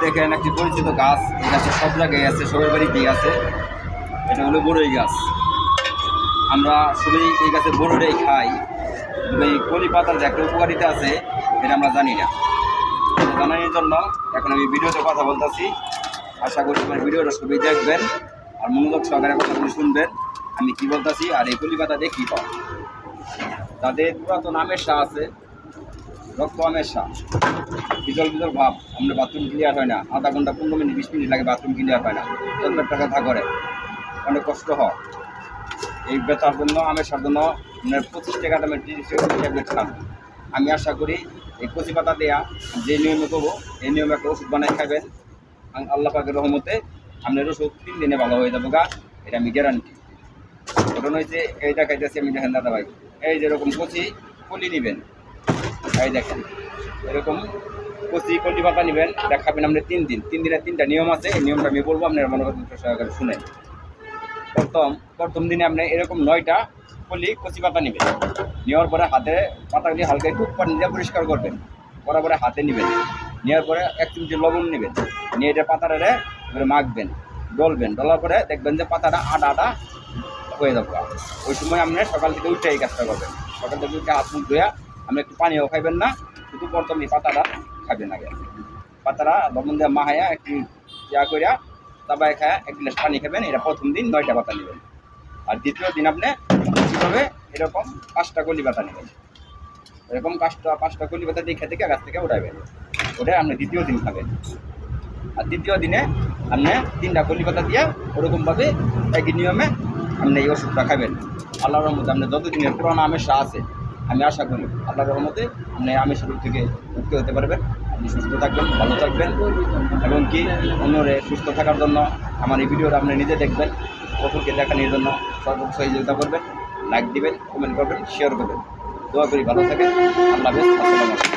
দেখেন একটি পরিচিত গাছ, এই গাছটা সব জায়গায় আছে, সবার বাড়িতেই আছে। এটা হলো বড়ই গাছ। আমরা সবাই এই গাছের বড়টাই খাই, এই কলি পাতার যে একটা উপকারিতা আছে এটা আমরা জানি না। জানানোর জন্য এখন আমি ভিডিওতে কথা বলতেছি। আশা করি আমার ভিডিওটা সবাই দেখবেন আর মনোযোগ সহকারে কথাগুলো শুনবেন আমি কী বলতেছি। আর এই কলি পাতা দিয়ে কী পাও, তাদের পুরাতন আমেশা আছে, রক্ত আমেশা, বিজল বিজল ভাব, আমরা বাথরুম ক্লিয়ার হয় না, আধা ঘন্টা 15 মিনিট 20 মিনিট লাগে বাথরুম ক্লিয়ার হয় না, চন্দ্রটা ব্যথা করে, অনেক কষ্ট হয়। এই ব্যথার জন্য আমেশার জন্য আপনার 25 টাকা দামের ট্যাবলেট খান। আমি আশা করি এই কচি পাতা দেয়া যে নিয়মে করবো এই নিয়মে একটা ওষুধ বানাই খাবেন। আল্লাহ পাকের রহমতে আপনার ওষুধ 3 দিনে ভালো হয়ে যাবো গা, এটা আমি গ্যারান্টি। ঘটনা হয়েছে এইটা খাইতেছি আমি, দেখেন দাদা ভাই, এই যেরকম কচি কলি নেবেন, এই দেখেন এরকম কচি কলি পাতা নেবেন, এটা খাবেন আপনি 3 দিন। 3 দিনের 3টা নিয়ম আছে, এই নিয়মটা আমি বলবো, আপনার মনোযোগ সহকারে শুনেন। প্রথম দিনে আপনি এরকম 9টা কলি কচি পাতা নেবেন, নেওয়ার পরে হাতে পাতাগুলি হালকা একটু পানি দিয়ে পরিষ্কার করবেন, করার পরে হাতে নেবেন, নেওয়ার পরে 1 চিমটি লবণ নেবেন, নিয়ে এটা পাতাটা এবারে মাখবেন, ডলবেন, ডলার পরে দেখবেন যে পাতাটা আটা আটা হয়ে যাবে। ওই সময় আপনি সকাল থেকে উঠে এই কাজটা করবেন। সকাল থেকে উঠে হাত মুখ ধুয়া আপনি একটু পানিও খাইবেন না, শুধু প্রথম এই পাতাটা খাবেন আগে। পাতাটা লবণ দিয়ে মাহাইয়া একটু করিয়া তারপরে খায়া 1 গ্লাস পানি খাবেন। এটা প্রথম দিন 9টা পাতা নেবেন। আর দ্বিতীয় দিন আপনি কীভাবে এরকম 5টা কলি পাতা নেবেন, এরকম 5টা কলি পাতা দিয়ে খেতে গাছ থেকে উঠাবেন, ওটা আপনি দ্বিতীয় দিন খাবেন। আর তৃতীয় দিনে আপনি 3টা কলি পাতা দিয়ে ওরকমভাবে একই নিয়মে আপনি এই ওষুধটা খাবেন। আল্লাহর রহমতে আপনি যতদিনের পুরোনো আমেশা আছে, আমি আশা করি আল্লাহর রহমতে আপনি আমেশার রোগ থেকে মুক্ত হতে পারবেন। আপনি সুস্থ থাকবেন, ভালো থাকবেন, এবং কি অন্যরে সুস্থ থাকার জন্য আমার এই ভিডিওটা আপনি নিজে দেখবেন, অপরকে দেখানোর জন্য সর্বোচ্চ সহযোগিতা করবেন, লাইক দিবেন, কমেন্ট করবেন, শেয়ার করবেন। দোয়া করি ভালো থাকেন। আল্লাহ হাফেজ। আসসালামু আলাইকুম।